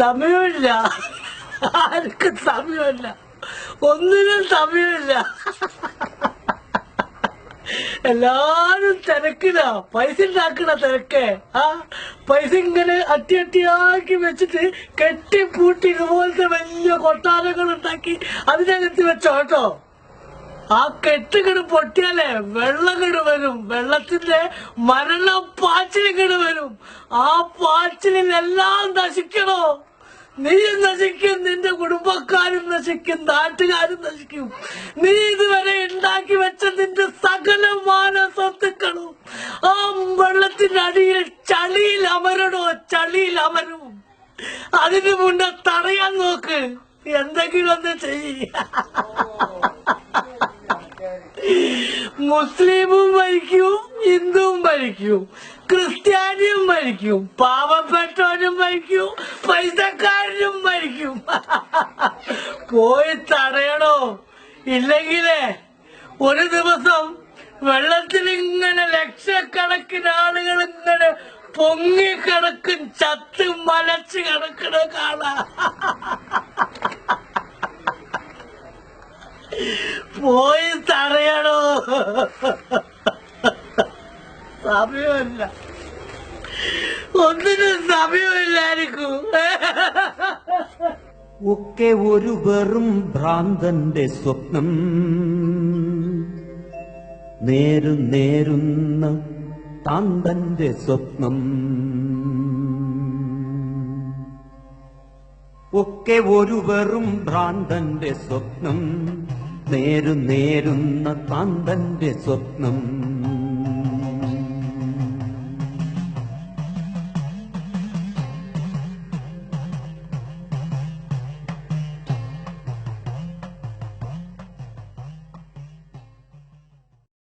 സമയമില്ല, ആർക്കും സമയമില്ല, ഒന്നിനും സമയമില്ല. എല്ലാരും തിരക്കിലാ, പൈസ ഉണ്ടാക്കണ തിരക്ക്. പൈസ ഇങ്ങനെ അട്ടിയാക്കി വെച്ചിട്ട് കെട്ടിപ്പൂട്ടി ഇതുപോലത്തെ വലിയ കൊട്ടാരങ്ങൾ ഉണ്ടാക്കി അതിനകത്ത് വെച്ചോ കേട്ടോ. ആ കെട്ടുകിട് പൊട്ടിയാലേ വെള്ളകിട് വരും, വെള്ളത്തിന്റെ മരണപ്പാച്ചിലിങ്ങട് വരും. ആ പാച്ചിലെല്ലാം നശിക്കണോ? നീയും നശിക്കും, നിന്റെ കുടുംബക്കാരും നശിക്കും, നാട്ടുകാരും നശിക്കും. നീ ഇതുവരെ ഉണ്ടാക്കി വെച്ച നിന്റെ സകലമാന സ്വത്തുക്കളും ആ വെള്ളത്തിന്റെ അടിയിൽ ചളിയിൽ അമരണോ, ചളിയിൽ അമരും. അതിനു മുന്നേ തടയാൻ നോക്ക്, എന്തെങ്കിലും ഒന്ന് ചെയ്യ. മുസ്ലിമും മരിക്കും, ഹിന്ദുവും മരിക്കും, ക്രിസ്ത്യാനിയും മരിക്കും, പാവപ്പെട്ടവനും മരിക്കും, പൈസക്കാരനും മരിക്കും. പോയി തടയണോ? ഇല്ലെങ്കിലേ ഒരു ദിവസം വെള്ളത്തിലിങ്ങനെ ലക്ഷക്കണക്കിന് ആളുകൾ ഇങ്ങനെ പൊങ്ങിക്കിടക്കും, ചത്ത് മലച്ച് കിടക്കണ കാണാ. പോയി തടയണോ? സമയമില്ല, ഒന്നിനും സമയമില്ലായിരിക്കും. ഒക്കെ ഒരു വെറും ഭ്രാന്തന്റെ സ്വപ്നം, നേരുന്ന താന്തന്റെ സ്വപ്നം. ഒക്കെ ഒരു വെറും ഭ്രാന്തന്റെ സ്വപ്നം, നേരുന്ന താന്തന്റെ സ്വപ്നം.